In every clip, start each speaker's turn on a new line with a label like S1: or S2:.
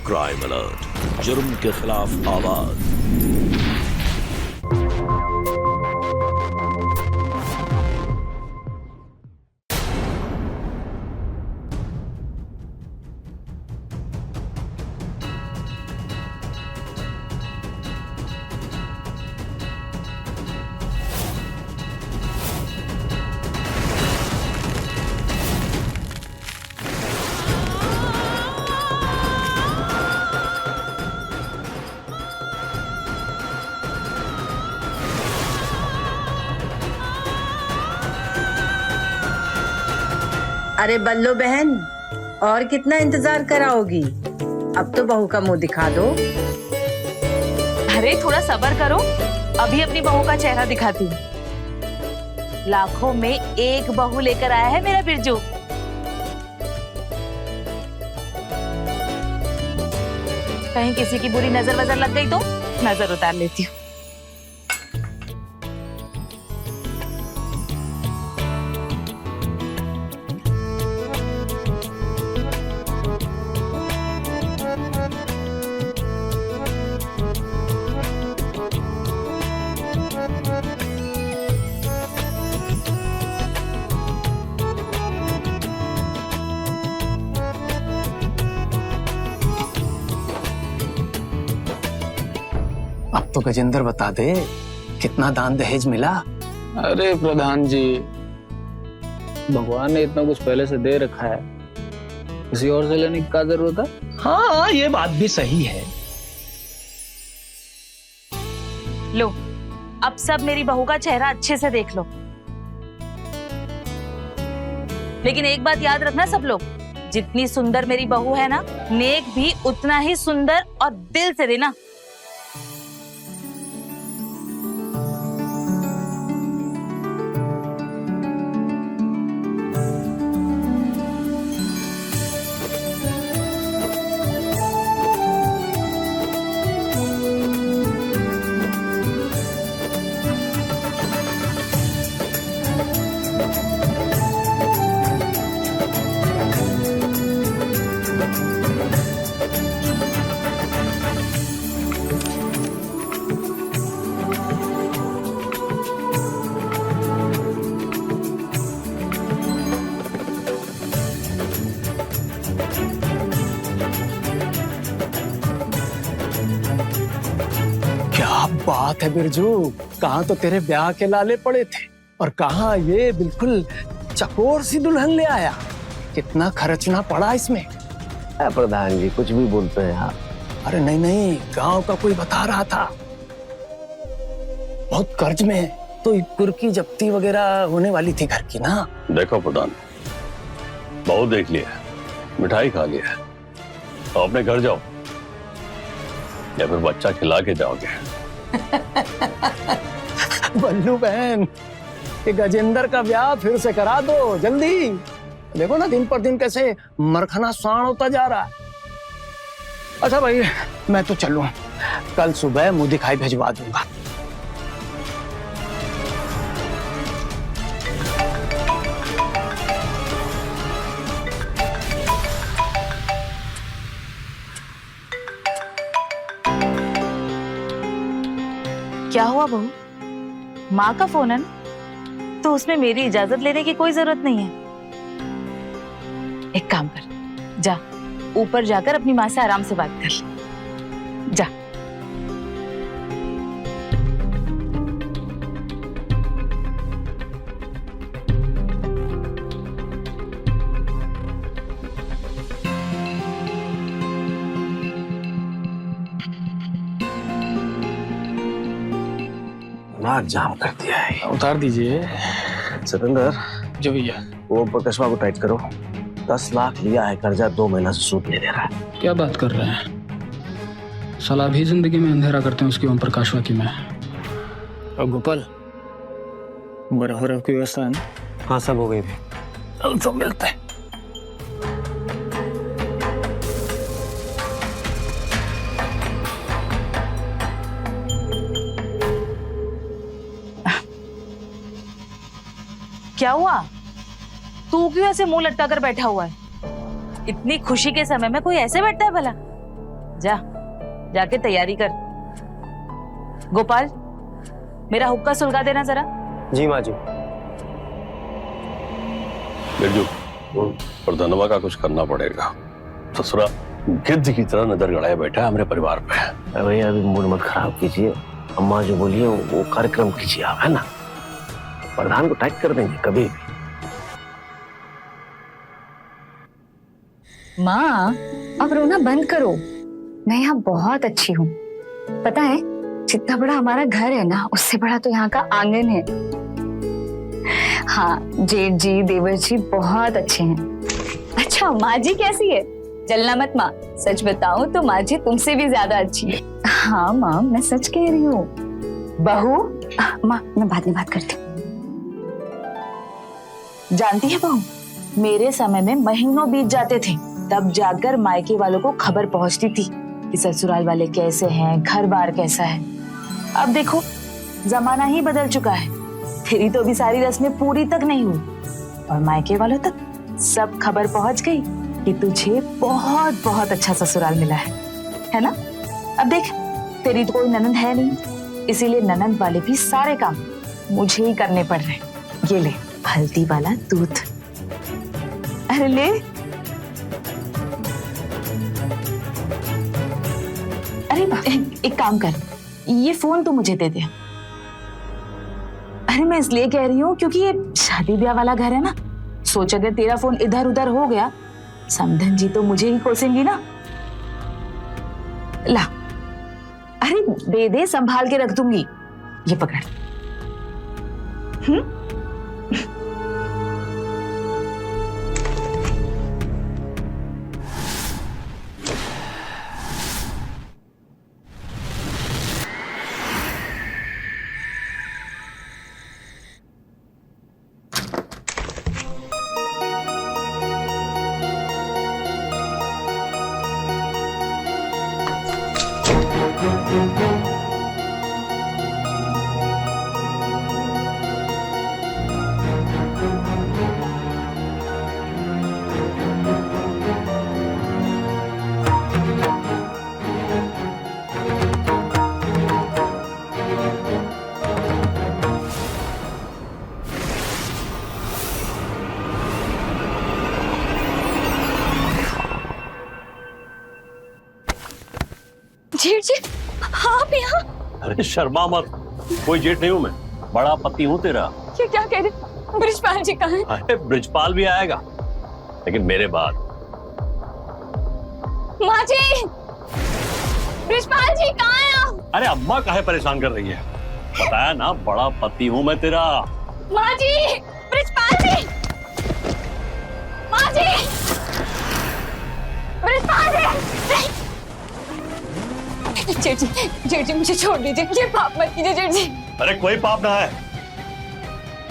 S1: Crime alert, जुर्म के खिलाफ आवाज।
S2: अरे बल्लो बहन, और कितना इंतजार कराओगी? अब तो बहू का मुंह दिखा दो।
S3: अरे थोड़ा सब्र करो, अभी अपनी बहू का चेहरा दिखाती हूँ। लाखों में एक बहू लेकर आया है मेरा बिरजू। कहीं किसी की बुरी नजर वजर लग गई तो नजर उतार लेती हूँ।
S4: अब तो गजेंद्र बता दे, कितना दान दहेज मिला?
S5: अरे प्रधान जी, भगवान ने इतना कुछ पहले से दे रखा है, किसी और से लेने की क्या जरूरत है?
S6: हाँ, ये बात भी सही है।
S3: लो, अब सब मेरी बहू का चेहरा अच्छे से देख लो। लेकिन एक बात याद रखना सब लोग, जितनी सुंदर मेरी बहू है ना, नेक भी उतना ही सुंदर और दिल से देना।
S4: बात है बिरजू, कहाँ तो तेरे ब्याह के लाले पड़े थे और कहाँ ये बिल्कुल चकोर सी दुल्हन ले आया। कितना खर्चना पड़ा इसमें।
S7: प्रधान जी कुछ भी बोलते हैं आप।
S4: अरे नहीं नहीं, गांव का कोई बता रहा था बहुत कर्ज में, तो कुर्की जब्ती वगैरह होने वाली थी घर की ना।
S8: देखो प्रधान, बहुत देख लिया, मिठाई खा लिया, तो अपने घर जाओ या फिर बच्चा खिला के जाओगे।
S4: बल्लू बहन, ये गजेंद्र का ब्याह फिर से करा दो जल्दी। देखो ना दिन पर दिन कैसे मरखना स्वाण होता जा रहा है। अच्छा भाई, मैं तो चलूं, कल सुबह मुंह दिखाई भिजवा दूंगा।
S3: क्या हुआ बहू? माँ का फोन है ना, तो उसमें मेरी इजाजत लेने की कोई जरूरत नहीं है। एक काम कर, जा ऊपर जाकर अपनी माँ से आराम से बात कर ले। जा।
S7: नाक जाम कर दिया है।
S5: उतार दीजिए।
S7: सतेंद्र,
S5: जो भैया।
S7: वो प्रकाशवा को टाइट करो। 10 लाख लिया है कर्जा, 2 महीना से सूद नहीं दे रहा है।
S5: क्या बात कर रहे हैं? साला भी जिंदगी में अंधेरा करते हैं उसकी ओम प्रकाशवा की मैं। और गोपाल, बराबर की व्यवस्था है ना?
S7: हाँ, सब हो गई भी।
S5: कल तो मिलते हैं।
S3: क्या हुआ? तू क्यों ऐसे मुंह लटका कर बैठा हुआ है? इतनी खुशी के समय में कोई ऐसे बैठता है भला? जा जाके तैयारी कर। गोपाल, मेरा हुक्का सुलगा देना जरा।
S7: जी माँ जी।
S8: बिरजू, और धनवा का कुछ करना पड़ेगा। ससुरा गिद्ध की तरह नजर गड़ाए बैठा है हमारे परिवार पे।
S7: अरे भैया अभी मूड मत खराब कीजिए, अम्मा जो बोलिए वो कार्यक्रम कीजिए आप, है ना। प्रधान को टाइट कर देंगे कभी भी।
S9: माँ अब रोना बंद करो, मैं यहाँ बहुत अच्छी हूँ। पता है जितना बड़ा हमारा घर है ना, उससे बड़ा तो यहाँ का आंगन है। हाँ, जेठ जी देवर जी बहुत अच्छे हैं। अच्छा माँ जी कैसी है? जलना मत माँ, सच बताऊं तो माँ जी तुमसे भी ज्यादा अच्छी है। हाँ माँ मैं सच कह रही हूँ। बहू, माँ मैं बाद में बात करती हूँ।
S3: जानती है बहू, मेरे समय में महीनों बीत जाते थे, तब जाकर मायके वालों को खबर पहुंचती थी कि ससुराल वाले कैसे हैं, घर बार कैसा है। अब देखो जमाना ही बदल चुका है। तेरी तो अभी सारी रस्में पूरी तक नहीं हुई और मायके वालों तक सब खबर पहुंच गई कि तुझे बहुत बहुत अच्छा ससुराल मिला है ना। अब देख तेरी तो कोई ननंद है नहीं, इसीलिए ननंद वाले भी सारे काम मुझे ही करने पड़ रहे हैं। ये ले हल्दी वाला दूध। अरे ले। अरे एक काम कर, ये फोन तो मुझे दे दे। अरे मैं इसलिए कह रही हूँ क्योंकि ये शादी ब्याह वाला घर है ना। सोच अगर तेरा फोन इधर उधर हो गया, समधन जी तो मुझे ही कोसेंगी ना। ला, अरे दे दे, संभाल के रख दूंगी। ये पकड़।
S9: जेठ जी आप यहाँ?
S8: अरे शर्मा मत, कोई जेठ नहीं हूं मैं, बड़ा पति हूं तेरा।
S9: ये क्या कह रहे? ब्रिजपाल जी कहाँ हैं?
S8: अरे ब्रिजपाल भी आएगा, लेकिन मेरे बाद।
S9: माँ जी, ब्रिजपाल जी कहाँ हैं आप?
S8: अरे अम्मा काहे परेशान कर रही है, बताया ना बड़ा पति हूं मैं तेरा।
S9: माँ जी, ब्रिजपाल जी, माँ जी, ब्रिजपाल जी। जेठ जी मुझे छोड़ दीजिए, ये पाप मत कीजिए जेठ जी।
S8: अरे कोई पाप ना है,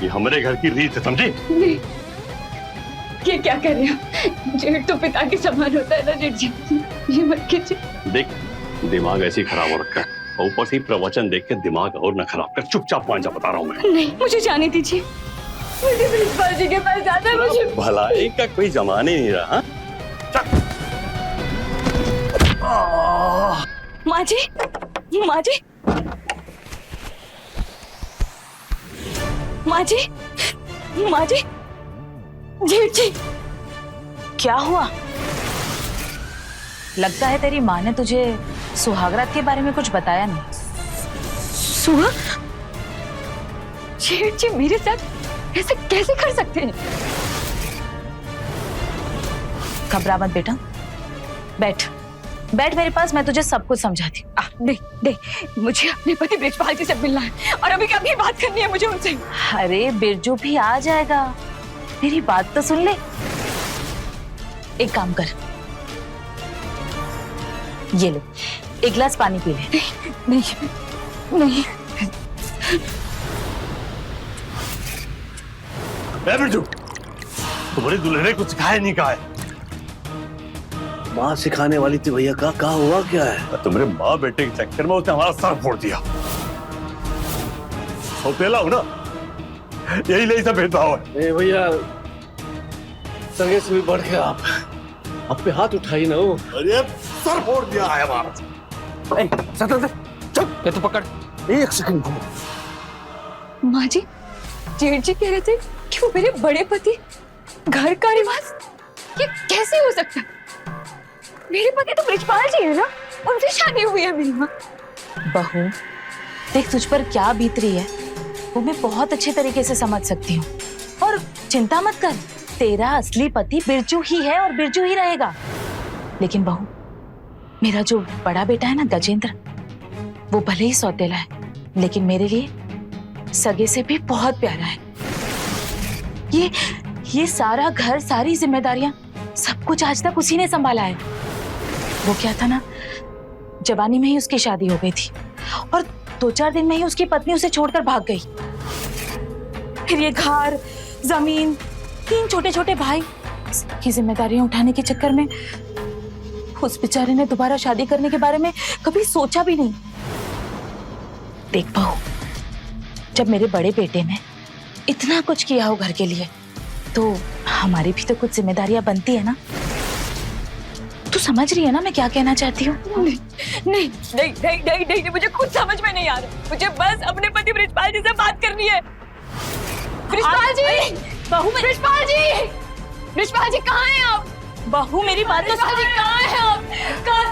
S8: ये हमारे घर की रीत है, समझी?
S9: नहीं, ये क्या कर रहे हो? जेठ तो पिता के समान होता है ना जेठ जी, ये मत कीजिए।
S8: देख दिमाग ऐसी खराब हो रखा है, और ऊपर से दिमाग देख के दिमाग और न खराब कर, चुपचाप मान जा, बता रहा हूँ मैं।
S9: नहीं मुझे जाने दीजिए, मुझे ब्रिजपाल जी के पास जाना है। मुझे
S8: भलाई का कोई जमाने नहीं रहा।
S9: माँ जी, माँ जी, माँ जी, माँ जी, जेठ जी।
S3: क्या हुआ? लगता है तेरी माँ ने तुझे सुहागरात के बारे में कुछ बताया नहीं।
S9: सुहा? जेठ जी मेरे साथ ऐसे कैसे कर सकते हैं?
S3: घबरा मत बेटा, बैठ बैठ मेरे पास, मैं तुझे सब कुछ समझाती हूँ।
S9: नहीं, मुझे अपने पति ब्रिजपाल जी से मिलना है और अभी कभी बात करनी है मुझे उनसे।
S3: अरे बिरजू भी आ जाएगा, मेरी बात तो सुन ले। एक काम कर, ये ले एक गिलास पानी पी ले।
S9: नहीं।
S8: बिरजू, तुम्हारी दुल्हने कुछ सिखाया नहीं कहा है।
S7: माँ सिखाने वाली थी भैया, का हुआ क्या है?
S8: तुम्हारे माँ बेटे के चक्कर में उसने हमारा सर फोड़ दिया। सौतेला हो ना, यही सब भेदभाव है।
S7: भैया संगे से भी बढ़ के आप पे हाथ उठाई ना हो।
S8: अरे
S7: सर फोड़ दिया है हमारा। सतत चल,
S5: ये तो पकड़।
S7: एक सेकंड घूमो।
S9: माँ जी, जेठ जी कह रहे थे कि वो मेरे बड़े पति घर का रिवाज, ये कैसे हो सकता है? मेरे पति तो ब्रिजपाल जी है ना, उनसे शादी हुई है मेरी माँ।
S3: बहू, देख तुझ पर क्या बीत रही है वो मैं बहुत अच्छे तरीके से समझ सकती हूँ। और चिंता मत कर, तेरा असली पति बिरजू ही है और बिरजू ही रहेगा। लेकिन बहू, मेरा जो बड़ा बेटा है ना गजेंद्र, वो भले ही सौतेला है लेकिन मेरे लिए सगे से भी बहुत प्यारा है। ये सारा घर, सारी जिम्मेदारियां, सब कुछ आज तक उसी ने संभाला है। वो क्या था ना, जवानी में ही उसकी शादी हो गई थी और 2-4 दिन में ही उसकी पत्नी उसे छोड़कर भाग गई। फिर ये घर, जमीन, 3 छोटे-छोटे भाई, सबकी जिम्मेदारियां उठाने के चक्कर में उस बेचारे ने दोबारा शादी करने के बारे में कभी सोचा भी नहीं। देख बहू, जब मेरे बड़े बेटे ने इतना कुछ किया हो घर के लिए, तो हमारी भी तो कुछ जिम्मेदारियां बनती है ना। तू समझ रही है ना मैं क्या कहना चाहती हूँ?
S9: नहीं नहीं नहीं नहीं नहीं नहीं, मुझे खुद समझ में नहीं आ रहा। मुझे बस अपने पति ब्रिजपाल जी से बात करनी है। ब्रिजपाल जी, बहू, ब्रिजपाल जी, ब्रिजपाल जी कहाँ हैं आप?
S3: बहू मेरी बात तो
S9: ब्रिजपाल जी कहाँ हैं आप? कहाँ?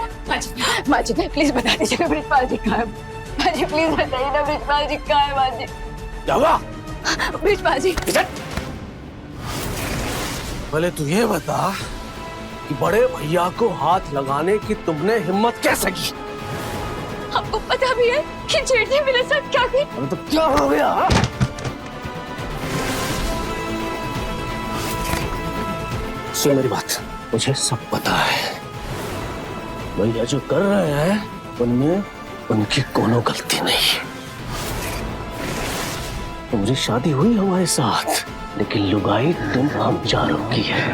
S9: माँ जी प्लीज बता दीजिए ब्रिजपाल जी कहाँ है? माँ जी प्लीज बताइए ना ब्रिजपाल जी कहाँ है? माँ जी
S7: क्या हुआ?
S9: ब्रिजपाल जी,
S7: पहले तू ये बता कि बड़े भैया को हाथ लगाने की तुमने हिम्मत कैसे की?
S9: आपको पता भी है कि जेठ जी मेरे साथ क्या की?
S7: अरे तो क्या हो गया? सुन मेरी बात, मुझे सब पता है। भैया जो कर रहे हैं उनमें उनकी कोनो गलती नहीं है। तुम्हारी शादी हुई हमारे साथ, लेकिन लुगाई तुम हम चारों की है।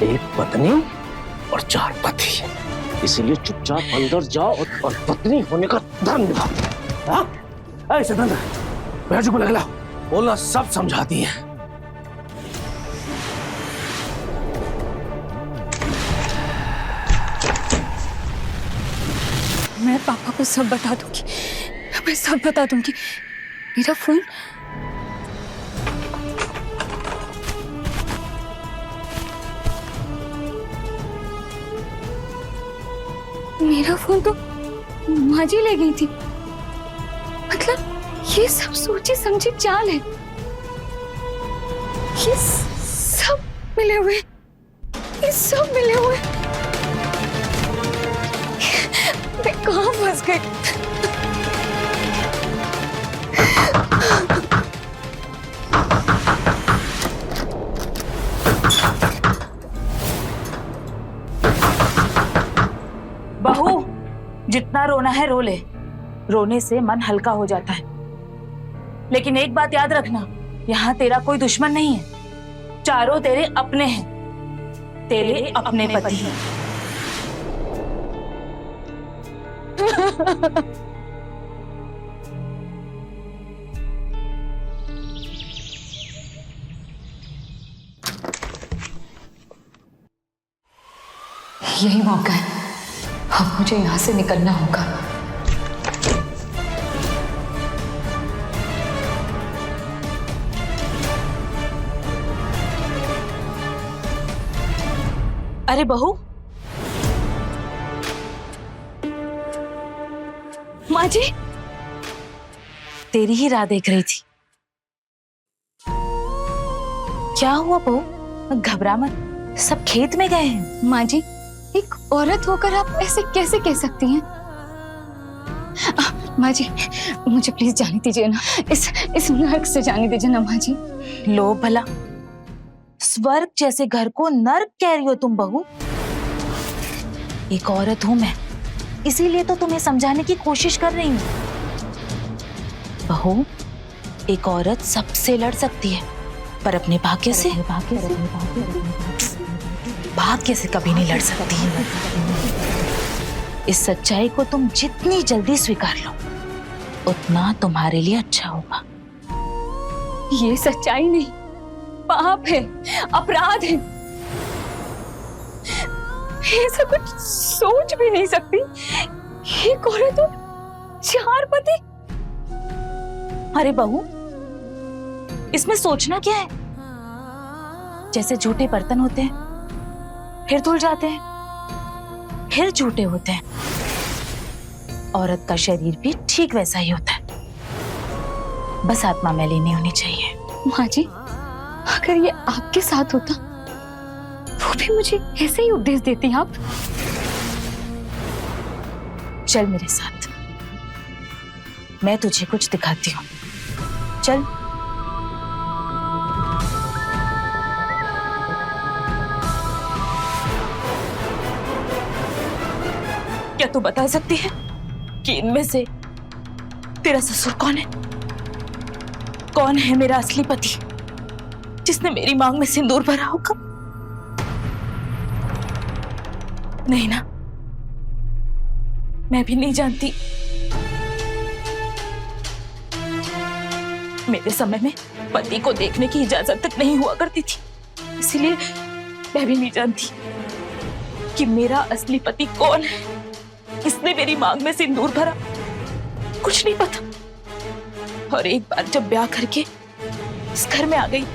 S7: एक पत्नी और 4 पति, इसीलिए चुपचाप अंदर जाओ और पत्नी होने का धर्म निभाओ। हाँ, ऐसे धंधा भैया को लग बोलना सब समझाती है।
S9: मैं पापा को सब बता दूंगी, मैं सब बता दूंगी। मेरा फोन तो माँ जी ले गई थी। मतलब ये सब सोची समझी चाल है। ये सब मिले हुए, ये सब मिले हुए। मैं कहाँ फंस गई?
S3: बहू, जितना रोना है रो ले, रोने से मन हल्का हो जाता है। लेकिन एक बात याद रखना, यहाँ तेरा कोई दुश्मन नहीं है, चारों तेरे अपने हैं, तेरे अपने पति हैं।
S9: यही मौका है, अब मुझे यहाँ से निकलना होगा।
S3: अरे बहू,
S9: माँ जी,
S3: तेरी ही राह देख रही थी। क्या हुआ बहू? घबरा मत, सब खेत में गए हैं।
S9: माँ जी, एक औरत होकर आप ऐसे कैसे कह सकती हैं? माँ जी, मुझे प्लीज जाने दीजिए ना, इस नर्क से जाने दीजिए ना माँ जी।
S3: लो भला, स्वर्ग जैसे घर को नर्क कह रही हो तुम बहू? एक औरत हूं मैं, इसीलिए तो तुम्हें समझाने की कोशिश कर रही हूं। बहू, एक औरत सबसे लड़ सकती है, पर अपने भाग्य से कभी नहीं लड़ सकती है। इस सच्चाई को तुम जितनी जल्दी स्वीकार लो, उतना तुम्हारे लिए अच्छा होगा।
S9: ये सच्चाई नहीं, पाप है, अपराध है। ऐसा कुछ सोच भी नहीं सकती। ये कौन तो 4 पति।
S3: अरे बहू, इसमें सोचना क्या है? जैसे झूठे बर्तन होते हैं, फिर धुल जाते हैं, फिर झूठे होते हैं। औरत का शरीर भी ठीक वैसा ही होता है, बस आत्मा मैली नहीं होनी चाहिए।
S9: माँ जी, अगर ये आपके साथ होता वो भी मुझे ऐसे ही उपदेश देती आप।
S3: चल मेरे साथ, मैं तुझे कुछ दिखाती हूँ। चल। क्या तू बता सकती है कि इनमें से तेरा ससुर कौन है? कौन है मेरा असली पति जिसने मेरी मांग में सिंदूर भरा होगा? नहीं ना, मैं भी नहीं जानती। मेरे समय में पति को देखने की इजाजत तक नहीं हुआ करती थी, इसलिए मैं भी नहीं जानती कि मेरा असली पति कौन है, इसने मेरी मांग में सिंदूर भरा। कुछ नहीं पता। और एक बार जब ब्याह करके इस घर में आ गई,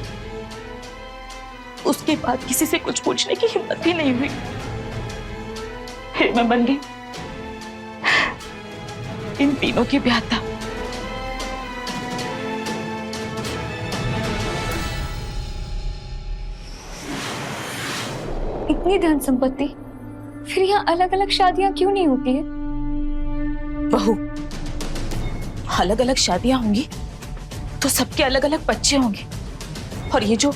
S3: उसके बाद किसी से कुछ पूछने की हिम्मत भी नहीं हुई। फिर मैं बन गई इन तीनों की ब्याहता।
S9: इतनी धन संपत्ति, फिर यहाँ अलग अलग शादियां क्यों नहीं होती है?
S3: बहू, अलग अलग शादियां होंगी तो सबके अलग अलग बच्चे होंगे। और ये जो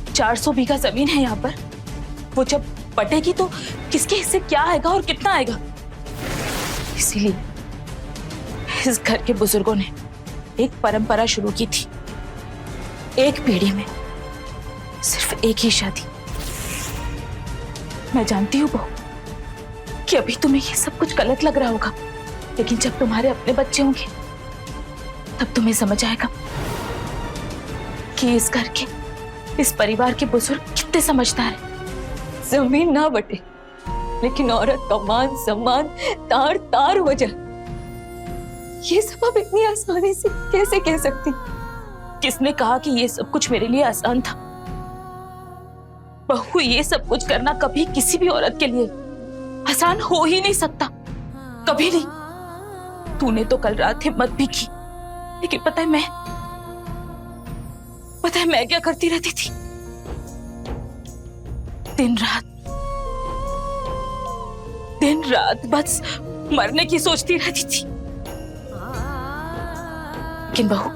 S3: 400 बीघा जमीन है यहाँ पर, वो जब बटेगी तो किसके हिस्से क्या आएगा और कितना आएगा? इसीलिए इस घर के बुजुर्गों ने एक परंपरा शुरू की थी। एक पीढ़ी में सिर्फ एक ही शादी। मैं जानती हूँ बहू कि अभी तुम्हें ये सब कुछ गलत लग रहा होगा, लेकिन जब तुम्हारे अपने बच्चे होंगे तब तुम्हें समझ आएगा कि इस घर के, इस परिवार के बुजुर्ग कितने समझदार हैं।
S9: जमीन ना बटे, लेकिन औरत का मान सम्मान तार तार हो जाए, ये सब आप इतनी आसानी से कैसे कह सकती?
S3: किसने कहा कि ये सब कुछ मेरे लिए आसान था? बहू, ये सब कुछ करना कभी किसी भी औरत के लिए आसान हो ही नहीं सकता, कभी नहीं। तूने तो कल रात हिम्मत भी की, लेकिन पता है मैं क्या करती रहती थी? दिन रात बस मरने की सोचती रहती थी। लेकिन बहू,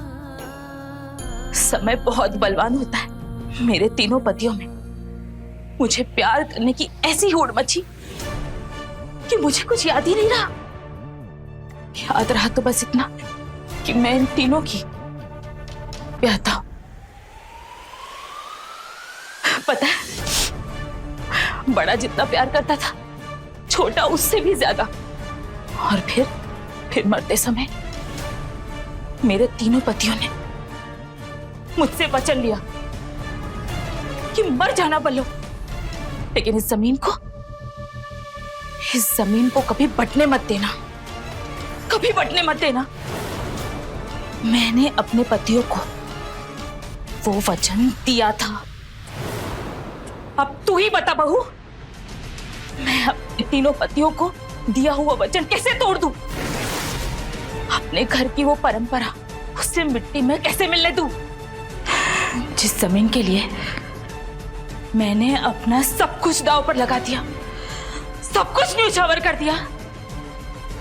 S3: समय बहुत बलवान होता है। मेरे तीनों पतियों में मुझे प्यार करने की ऐसी होड़ मची कि मुझे कुछ याद ही नहीं रहा। याद रहा तो बस इतना कि मैं इन तीनों की ब्याहता हूं। पता है, बड़ा जितना प्यार करता था, छोटा उससे भी ज्यादा। और फिर मरते समय मेरे तीनों पतियों ने मुझसे वचन लिया कि मर जाना बल्लो, लेकिन इस जमीन को कभी बंटने मत देना, कभी बंटने मत देना। मैंने अपने पतियों को वो वचन दिया था। अब तू ही बता बहू, मैं अपने तीनों पतियों को दिया हुआ वचन कैसे तोड़ दूं? अपने घर की वो परंपरा उससे मिट्टी में कैसे मिलने दूं? जिस जमीन के लिए मैंने अपना सब कुछ दांव पर लगा दिया, सब कुछ न्यौछावर कर दिया,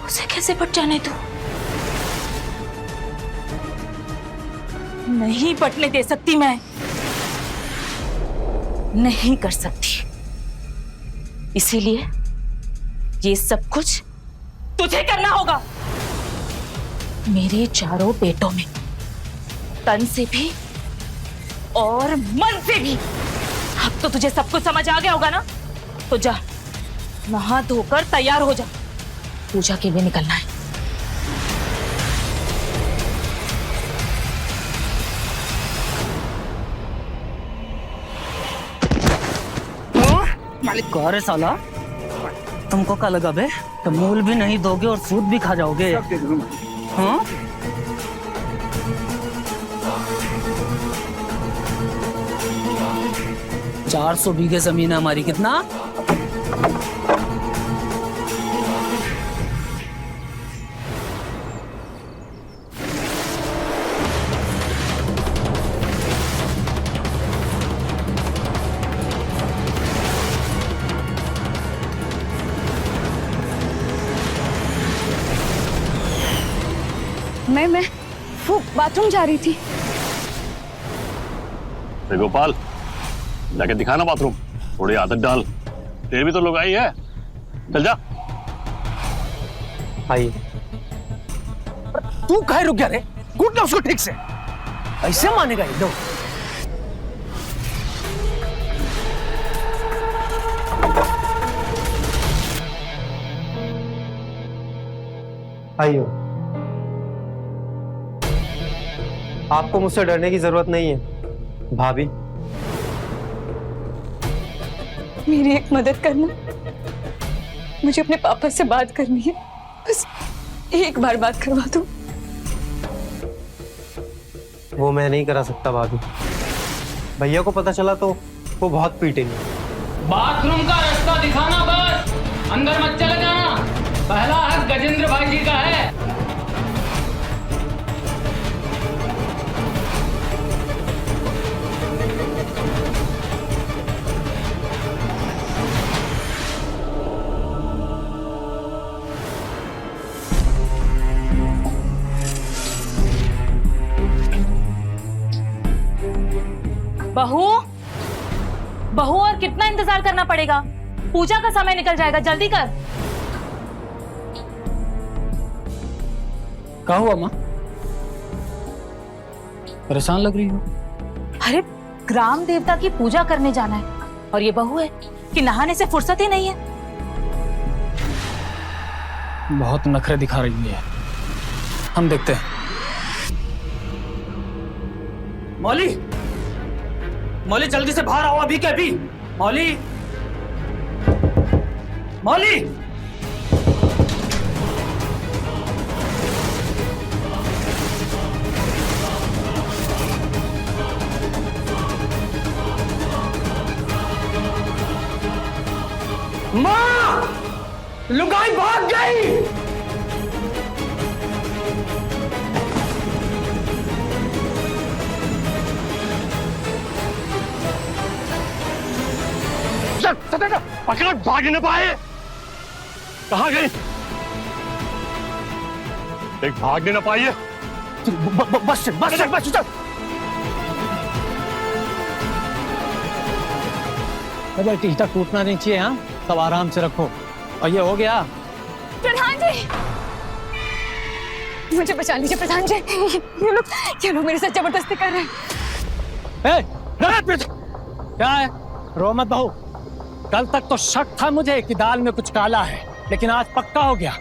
S3: उसे कैसे बट जाने दूं? नहीं बटने दे सकती मैं, नहीं कर सकती। इसीलिए ये सब कुछ तुझे करना होगा। मेरे चारों बेटों में तन से भी और मन से भी। अब तो तुझे सब कुछ समझ आ गया होगा ना? तो जा, नहा धोकर तैयार हो जा, पूजा के लिए निकलना है।
S4: मालिक कौन है साला? तुमको क्या लगा बे? तो मूल भी नहीं दोगे और सूद भी खा जाओगे। हाँ? 400 बीघे जमीन है हमारी। कितना?
S9: मैं वो बाथरूम जा रही थी।
S8: गोपाल, जाके दिखाना बाथरूम, थोड़ी आदत डाल। तेरे भी तो लोग आई है, चल जा।
S4: आई तू कहे रुक गया रे? कूट ना उसको ठीक से, ऐसे मानेगा ये लो।
S10: आइयो, आपको मुझसे डरने की जरूरत नहीं है भाभी।
S9: मेरी एक मदद करना, मुझे अपने पापा से बात करनी है, बस एक बार बात करवा दो।
S10: वो मैं नहीं करा सकता भाभी, भैया को पता चला तो वो बहुत पीटेंगे।
S5: बाथरूम का रास्ता दिखाना, बस अंदर मत चले जाना। पहला हक गजेंद्र भाई जी का है।
S3: बहू, बहू, और कितना इंतजार करना पड़ेगा? पूजा का समय निकल जाएगा, जल्दी कर।
S5: क्या हुआ माँ? परेशान लग रही हो।
S3: अरे ग्राम देवता की पूजा करने जाना है और ये बहू है कि नहाने से फुर्सत ही नहीं है।
S5: बहुत नखरे दिखा रही है, हम देखते हैं।
S4: मौली, मौली जल्दी से बाहर आओ, अभी के अभी। मौली, मौली, माँ, लुगाई भाग गई।
S8: पकड़, भाग न पाए। कहाँ गई? एक भागने न पाई है।
S4: बस बस बस चल। भाई टीटा टूटना नहीं चाहिए। हाँ, सब आराम से रखो। और ये हो गया।
S9: प्रधान जी, मुझे बचा लीजिए प्रधान जी। ये लोग मेरे साथ जबरदस्ती कर रहे हैं।
S4: क्या है? रो मत बहू। कल तक तो शक था मुझे कि दाल में कुछ काला है, लेकिन आज पक्का हो गया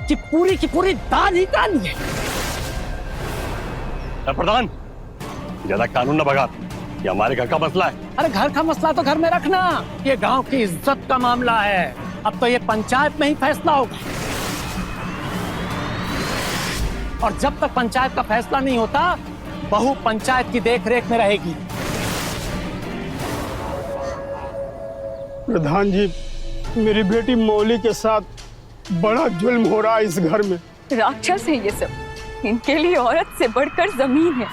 S4: कि पूरी की पूरी दाल ही काली है।
S8: प्रधान, ज्यादा कानून न बगा, ये हमारे घर का मसला है।
S4: अरे घर का मसला तो घर में रखना, ये गांव की इज्जत का मामला है। अब तो ये पंचायत में ही फैसला होगा, और जब तक पंचायत का फैसला नहीं होता, बहू पंचायत की देखरेख में रहेगी।
S11: प्रधान जी, मेरी बेटी मौली के साथ बड़ा जुल्म हो रहा है इस घर में।
S9: राक्षस है ये सब, इनके लिए औरत से बढ़कर जमीन है।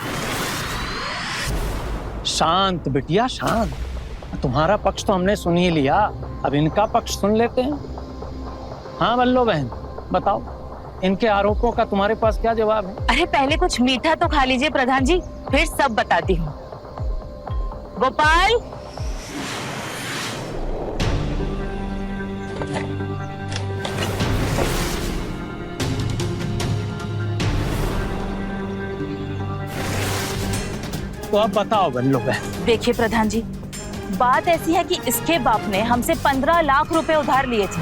S4: शांत बिटिया, शांत। तुम्हारा पक्ष तो हमने सुन ही लिया, अब इनका पक्ष सुन लेते हैं। हाँ बल्लो बहन, बताओ, इनके आरोपों का तुम्हारे पास क्या जवाब है?
S3: अरे पहले कुछ मीठा तो खा लीजिए प्रधान जी, फिर सब बताती हूँ। गोपाल,
S4: तो अब बताओ बल्लो बहन।
S3: देखिए प्रधान जी, बात ऐसी है कि इसके बाप ने हमसे 15 लाख रुपए उधार लिए थे,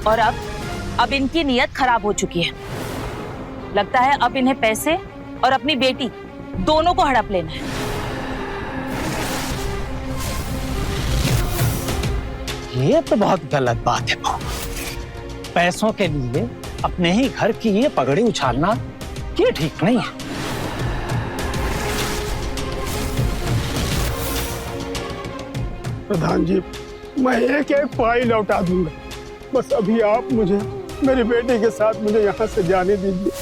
S3: और अब इनकी नीयत खराब हो चुकी है। लगता है अब इन्हें पैसे और अपनी बेटी दोनों को हड़प लेना है।
S4: ये तो बहुत गलत बात है बहू। पैसों के लिए अपने ही घर की ये पगड़ी उछालना ये ठीक नहीं है।
S11: प्रधान जी, मैं एक एक पाई लौटा दूंगा, बस अभी आप मुझे मेरी बेटी के साथ मुझे यहाँ से जाने दीजिए।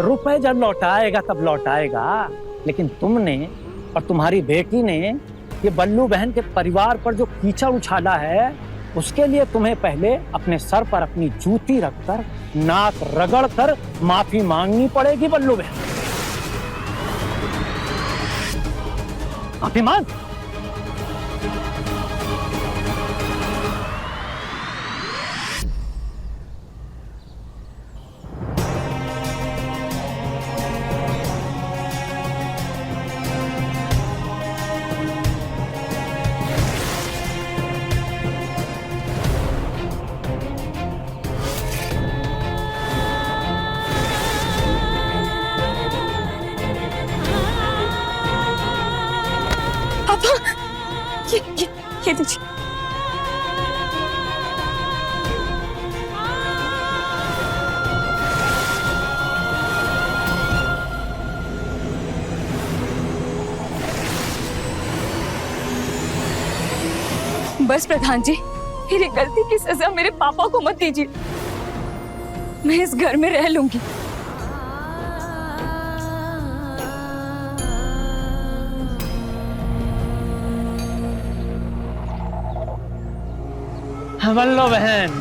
S4: रुपए जब लौटाएगा तब लौटाएगा, लेकिन तुमने और तुम्हारी बेटी ने ये बल्लू बहन के परिवार पर जो कीचड़ उछाला है, उसके लिए तुम्हें पहले अपने सर पर अपनी जूती रखकर नाक रगड़कर माफी मांगनी पड़ेगी बल्लू बहन। माफी मांग।
S3: ये दीजिए।
S9: बस प्रधान जी, मेरी गलती की सजा मेरे पापा को मत दीजिए। मैं इस घर में रह लूंगी।
S4: बल्लो बहन,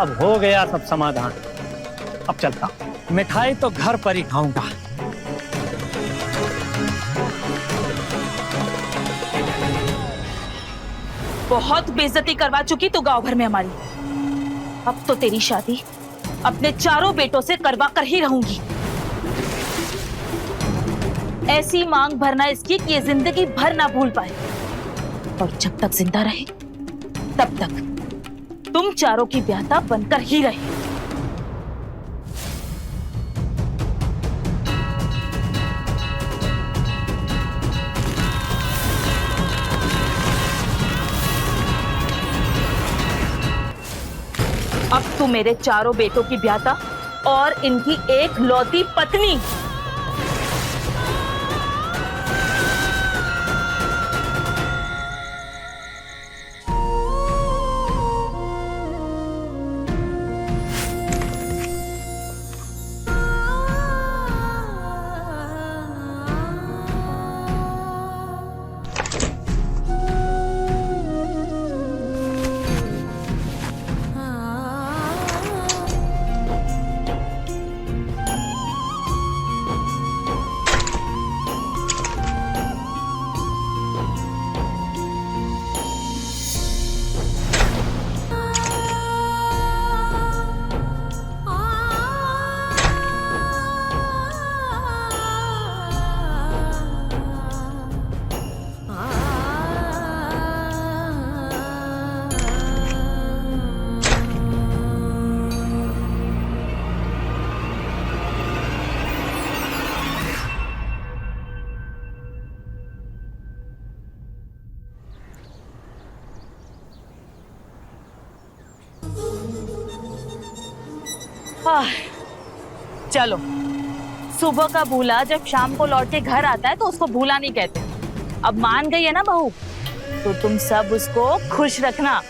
S4: अब हो गया सब समाधान। अब चलता हूं। मिठाई तो घर पर ही खाऊंगा।
S3: बहुत बेइज्जती करवा चुकी तू गांव भर में हमारी। अब तो तेरी शादी अपने चारों बेटों से करवा कर ही रहूंगी। ऐसी मांग भरना इसकी कि ये जिंदगी भर ना भूल पाए, और जब तक जिंदा रहे तब तक तुम चारों की ब्याहता बनकर ही रहे। अब तू मेरे चारों बेटों की ब्याहता और इनकी एक लौती पत्नी। चलो, सुबह का भूला जब शाम को लौट के घर आता है तो उसको भूला नहीं कहते। अब मान गई है ना बहू, तो तुम सब उसको खुश रखना।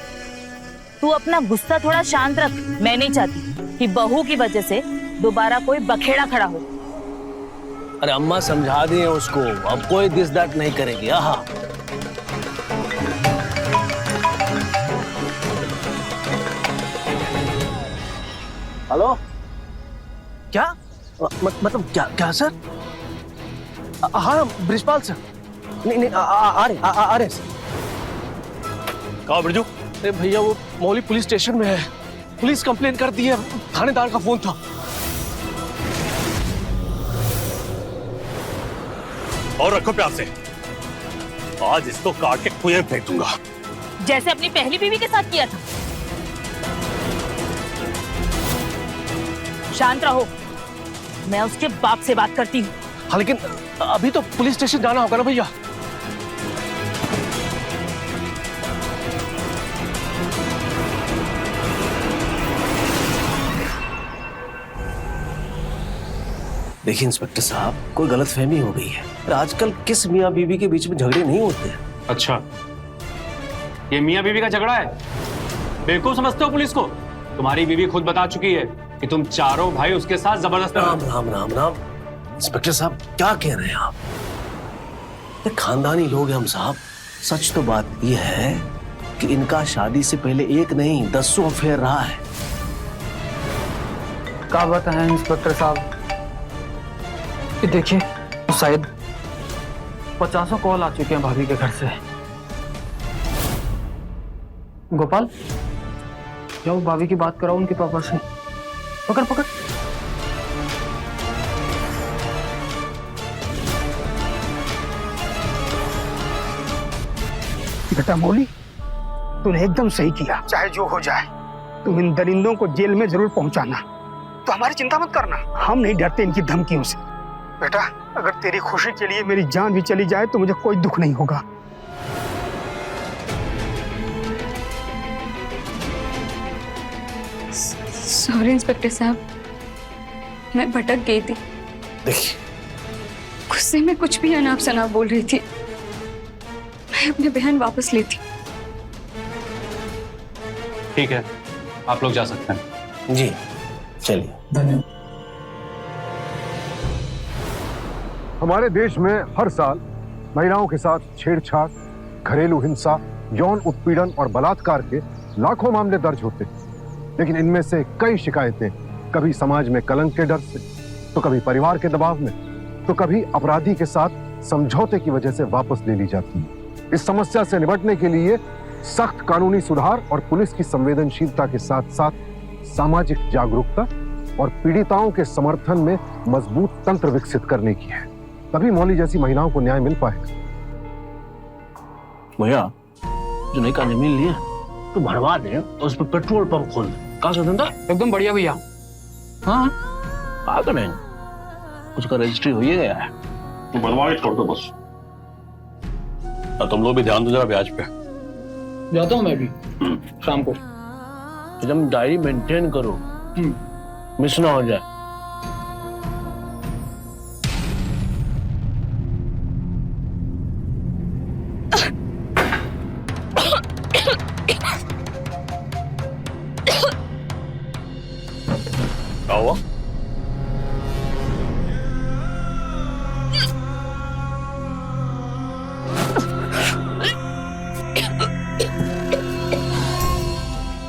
S3: तू अपना गुस्सा थोड़ा शांत रख। मैं नहीं चाहती कि बहू की वजह से दोबारा कोई बखेड़ा खड़ा हो।
S7: अरे अम्मा समझा दिए उसको, अब कोई दिस दैट नहीं करेगी। हाँ, हेलो, क्या मतलब क्या सर? हाँ ब्रिजपाल सर। नहीं आ रहे सर।
S8: कहाँ बिरजू?
S7: अरे भैया वो मौली पुलिस स्टेशन में है, पुलिस कंप्लेन कर दी है, थानेदार का फोन था।
S8: और रखो प्यार से, आज इसको काट के कुएं फेंक दूंगा,
S3: जैसे अपनी पहली बीवी के साथ किया था। शांत रहो, मैं उसके बाप से बात करती हूँ।
S7: हाँ लेकिन अभी तो पुलिस स्टेशन जाना होगा ना भैया। देखिए इंस्पेक्टर साहब, कोई गलतफहमी हो गई है। पर आजकल किस मियाँ बीवी के बीच में झगड़े नहीं होते।
S10: अच्छा, ये मियाँ बीवी का झगड़ा है? बेवकूफ समझते हो पुलिस को? तुम्हारी बीवी खुद बता चुकी है कि तुम चारों भाई उसके साथ जबरदस्त।
S7: राम राम राम राम। इंस्पेक्टर साहब क्या कह रहे हैं आप? ये खानदानी लोग हैं हम साहब। सच तो बात यह है कि इनका शादी से पहले एक नहीं 10 अफेयर रहा है।
S5: क्या बात है इंस्पेक्टर साहब? ये देखिए, शायद 50 कॉल आ चुके हैं भाभी के घर से। गोपाल, जाओ भाभी की बात कराओ उनके पापा से। पकड़ पकड़।
S11: बेटा बोली, तूने एकदम सही किया। चाहे जो हो जाए, तुम इन दरिंदों को जेल में जरूर पहुंचाना। तो हमारी चिंता मत करना, हम नहीं डरते इनकी धमकियों से। बेटा, अगर तेरी खुशी के लिए मेरी जान भी चली जाए तो मुझे कोई दुख नहीं होगा।
S9: सॉरी इंस्पेक्टर साहब, मैं भटक गई थी।
S7: देखिए,
S9: गुस्से में कुछ भी अनाप शनाप बोल रही थी। मैं अपने बहन वापस लेती।
S10: ठीक है, आप लोग जा सकते हैं।
S7: जी चलिए।
S5: धन्यवाद।
S12: हमारे देश में हर साल महिलाओं के साथ छेड़छाड़, घरेलू हिंसा, यौन उत्पीड़न और बलात्कार के लाखों मामले दर्ज होते हैं। लेकिन इनमें से कई शिकायतें कभी समाज में कलंक के डर से, तो कभी परिवार के दबाव में, तो कभी अपराधी के साथ समझौते की वजह से वापस ले ली जाती है। इस समस्या से निपटने के लिए सख्त कानूनी सुधार और पुलिस की संवेदनशीलता के साथ साथ सामाजिक जागरूकता और पीड़िताओं के समर्थन में मजबूत तंत्र विकसित करने की है। तभी मौली जैसी महिलाओं को न्याय मिल पाएगा।
S7: भैया, जो नई का जमीन ली है तो भरवा दे और उस पर पेट्रोल पंप खोल दे। कहा धंधा
S5: एकदम बढ़िया भैया। हाँ,
S7: कहा तो नहीं, उसका रजिस्ट्री हो ही गया है।
S8: तो बनवा के छोड़ दो बस। तुम लोग भी ध्यान दो जरा ब्याज पे।
S5: जाता हूँ मैं भी शाम को।
S7: एकदम डायरी मेंटेन करो, मिस ना हो जाए। क्या हुआ?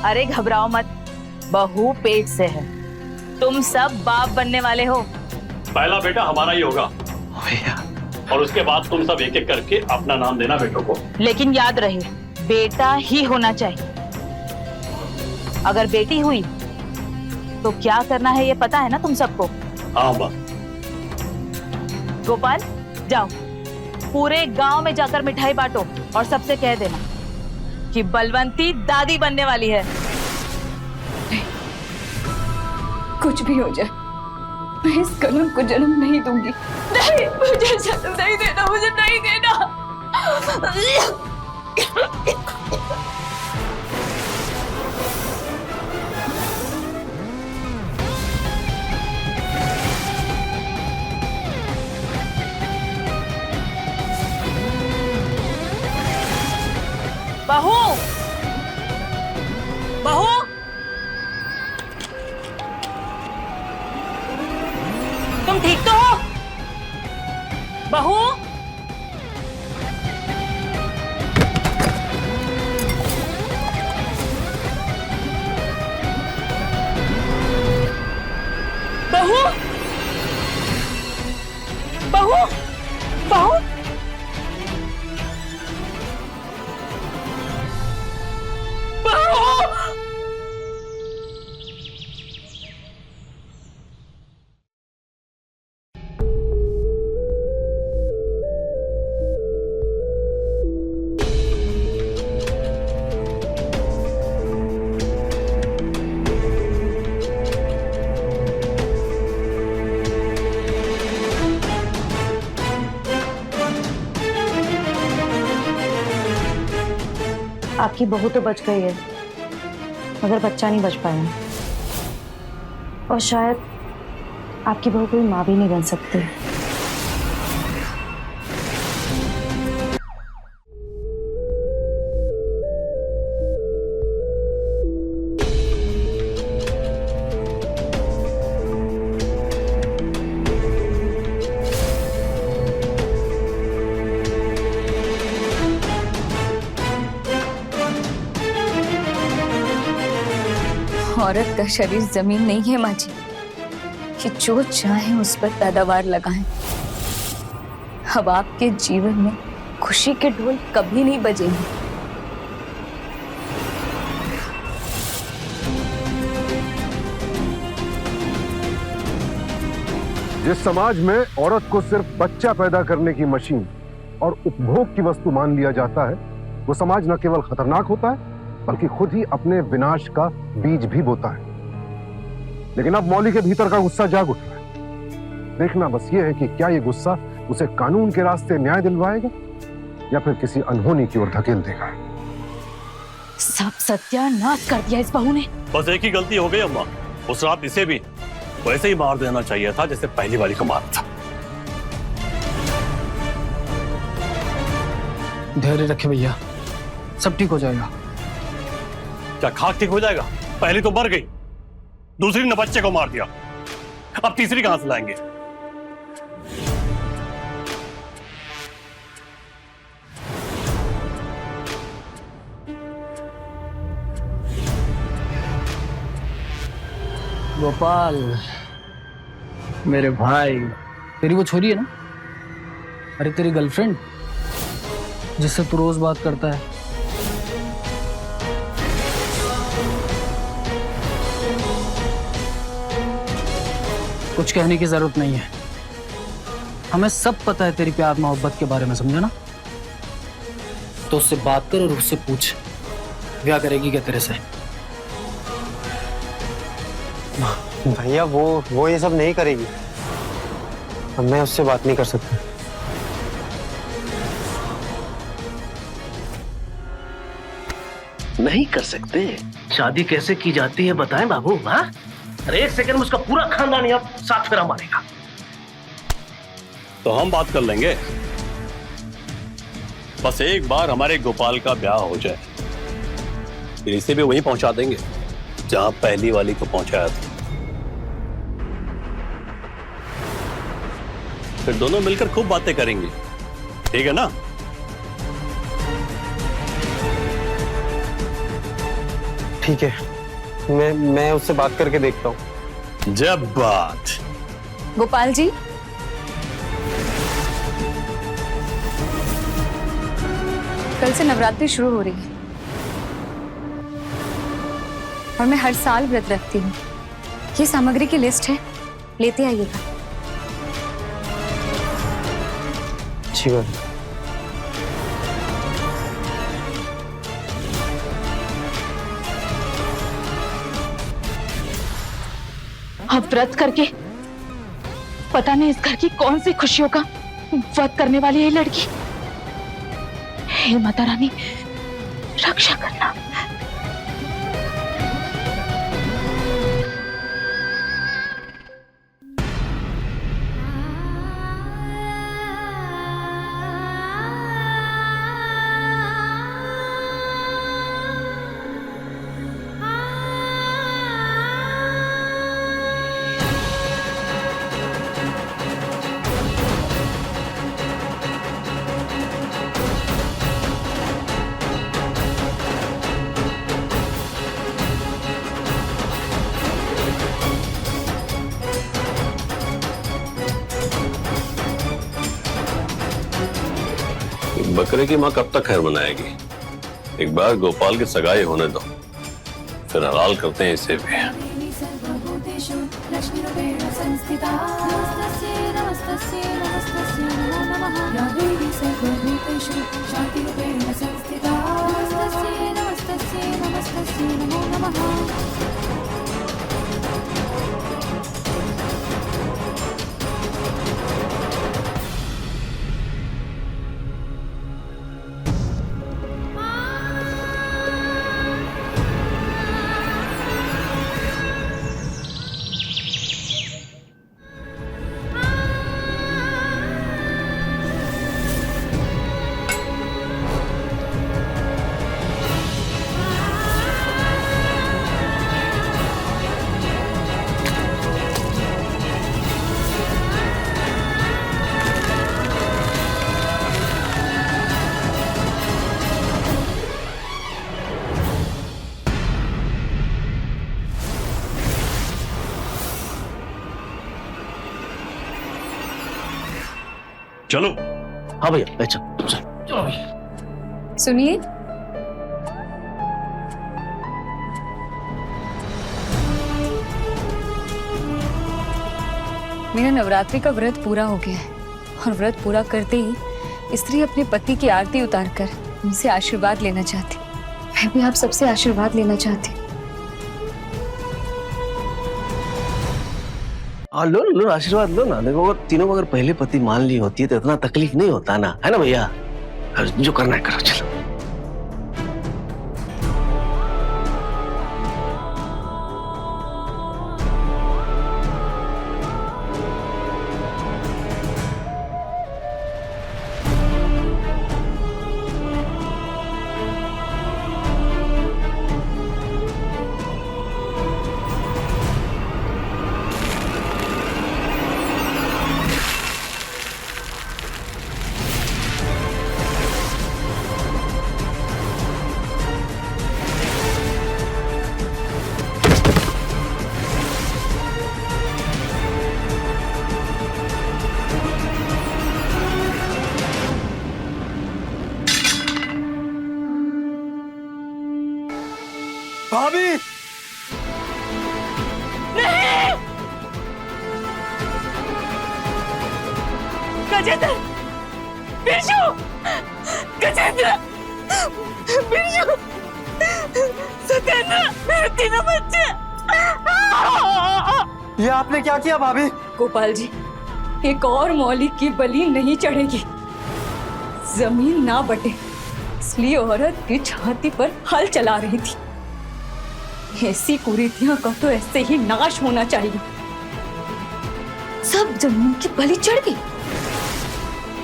S3: अरे घबराओ मत, बहू पेट से है। तुम सब बाप बनने वाले हो।
S8: पहला बेटा हमारा ही होगा और उसके बाद तुम सब एक एक करके अपना नाम देना बेटों को।
S3: लेकिन याद रहे, बेटा ही होना चाहिए। अगर बेटी हुई तो क्या करना है ये पता है ना तुम सबको?
S8: हाँ बा।
S3: गोपाल, जाओ पूरे गांव में जाकर मिठाई बांटो और सबसे कह देना कि बलवंती दादी बनने वाली है।
S9: कुछ भी हो जाए, मैं इस कलम को जन्म नहीं दूंगी। नहीं, मुझे जन्म नहीं देना, मुझे नहीं देना।
S3: बहू, बहू, तुम ठीक तो हो? बहू, बहू, बहू, बहू,
S13: आपकी बहू तो बच गई है, मगर बच्चा नहीं बच पाया। और शायद आपकी बहू कोई माँ भी नहीं बन सकती।
S9: औरत का शरीर जमीन नहीं है माँ जी कि जो चाहे उस पर पैदावार लगाएं। अब आपके जीवन में खुशी के ढोल कभी नहीं बजेंगे।
S12: जिस समाज में औरत को सिर्फ बच्चा पैदा करने की मशीन और उपभोग की वस्तु मान लिया जाता है, वो समाज न केवल खतरनाक होता है बल्कि खुद ही अपने विनाश का बीज भी बोता है। लेकिन अब मौली के भीतर का गुस्सा जाग उठा है। देखना बस ये है कि क्या ये गुस्सा उसे कानून के रास्ते न्याय दिलवाएगा या फिर किसी अनहोनी की ओर धकेल देगा।
S3: सब सत्यानाश कर दिया इस बहू ने।
S8: बस एक ही गलती हो गई अम्मा, उस रात इसे भी वैसे ही मार देना चाहिए था जैसे पहली वाली को मारा था।
S5: धैर्य रखे भैया, सब ठीक हो जाएगा।
S8: क्या खाक ठीक हो जाएगा? पहली तो मर गई, दूसरी ने बच्चे को मार दिया, अब तीसरी कहां से लाएंगे?
S5: गोपाल मेरे भाई, तेरी वो छोरी है ना, अरे तेरी गर्लफ्रेंड जिससे तू रोज बात करता है, कुछ कहने की जरूरत नहीं है। हमें सब पता है तेरी प्यार मोहब्बत के बारे में, समझा ना? तो उससे बात कर और उससे पूछ ब्याह करेगी क्या तेरे से।
S14: भैया वो ये सब नहीं करेगी। अब मैं उससे बात नहीं कर सकता।
S7: नहीं कर सकते? शादी कैसे की जाती है बताएं बाबू। हाँ, अरे एक सेकंड में उसका पूरा खानदान यहाँ साथ फेरा मारेगा।
S8: तो हम बात कर लेंगे, बस एक बार हमारे गोपाल का ब्याह हो जाए, फिर इसे भी वहीं पहुंचा देंगे जहां पहली वाली को पहुंचाया था। फिर दोनों मिलकर खूब बातें करेंगे, ठीक है ना?
S14: ठीक है, मैं उससे बात करके देखता हूँ।
S8: जब बात।
S9: गोपाल जी, कल से नवरात्रि शुरू हो रही है और मैं हर साल व्रत रखती हूँ। ये सामग्री की लिस्ट है, लेते आइएगा।
S14: अच्छी बात।
S3: अब व्रत करके पता नहीं इस घर की कौन सी खुशियों का वध करने वाली है लड़की। हे माता रानी, रक्षा करना।
S8: बकरे की माँ कब तक खैर मनाएगी? एक बार गोपाल की सगाई होने दो, फिर हलाल करते हैं इसे भी। चलो।
S7: हाँ भैया, ले चल, तुम चल। चलो भैया।
S9: सुनिए, मेरा नवरात्रि का व्रत पूरा हो गया है और व्रत पूरा करते ही स्त्री अपने पति की आरती उतारकर उनसे आशीर्वाद लेना चाहती। मैं भी आप सबसे आशीर्वाद लेना चाहती।
S7: हाँ, लो लो, आशीर्वाद लो ना। देखो, अगर तीनों को अगर पहले पति मान ली होती है तो इतना तकलीफ नहीं होता ना, है ना भैया? जो करना है करो, चलो।
S14: भाभी,
S3: गजेंद्र, बिरजू, गजेंद्र, बिरजू, सत्येंद्र, मेरे तीनों बच्चे।
S14: ये आपने क्या किया भाभी?
S9: गोपाल जी, एक और मौली की बलि नहीं चढ़ेगी। जमीन ना बटे इसलिए औरत की छाती पर हल चला रही थी। ऐसी कुरीतियां का तो ऐसे ही नाश होना चाहिए। सब जमीन की बलि चढ़ गई।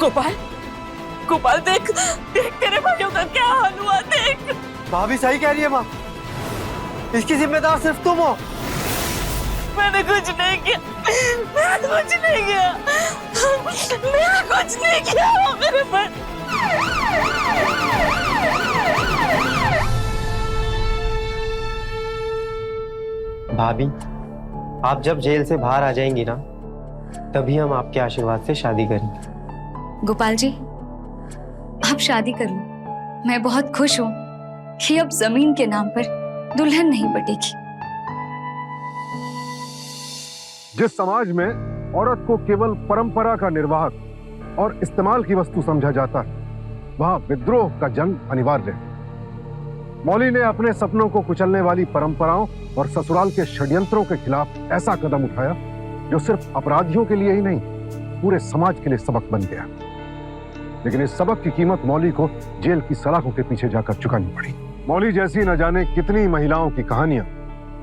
S3: गोपाल, गोपाल, देख देख तेरे भाइयों का क्या हाल हुआ, देख।
S14: भाभी सही कह रही है माँ, इसकी जिम्मेदार सिर्फ तुम हो।
S3: मैंने कुछ नहीं किया, मैंने कुछ नहीं किया, मैंने कुछ नहीं किया मेरे पर।
S14: भाभी, आप जब जेल से बाहर आ जाएंगी ना, तभी हम आपके आशीर्वाद से शादी करेंगे।
S9: गोपाल जी, आप शादी कर लो। मैं बहुत खुश हूँ कि अब जमीन के नाम पर दुल्हन नहीं बटेगी।
S12: जिस समाज में औरत को केवल परंपरा का निर्वाहक और इस्तेमाल की वस्तु समझा जाता है, वहां विद्रोह का जंग अनिवार्य है। मौली ने अपने सपनों को कुचलने वाली परंपराओं और ससुराल के षड्यंत्रों के खिलाफ ऐसा कदम उठाया जो सिर्फ अपराधियों के लिए ही नहीं, पूरे समाज के लिए सबक बन गया। लेकिन इस सबक की कीमत मौली को जेल की सलाखों के पीछे जाकर चुकानी पड़ी। मौली जैसी न जाने कितनी महिलाओं की कहानियां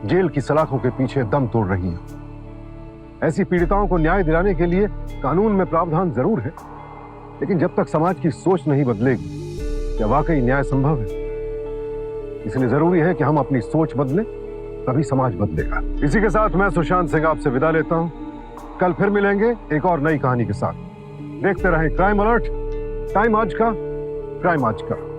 S12: जेल की सलाखों के पीछे दम तोड़ रही हैं। ऐसी पीड़िताओं को न्याय दिलाने के लिए कानून में प्रावधान जरूर है, लेकिन जब तक समाज की सोच नहीं बदलेगी, क्या वाकई न्याय संभव है? इसलिए जरूरी है कि हम अपनी सोच बदलें, तभी समाज बदलेगा। इसी के साथ मैं सुशांत सिंह आपसे विदा लेता हूं। कल फिर मिलेंगे एक और नई कहानी के साथ। देखते रहें क्राइम अलर्ट, टाइम आज का, क्राइम आज का।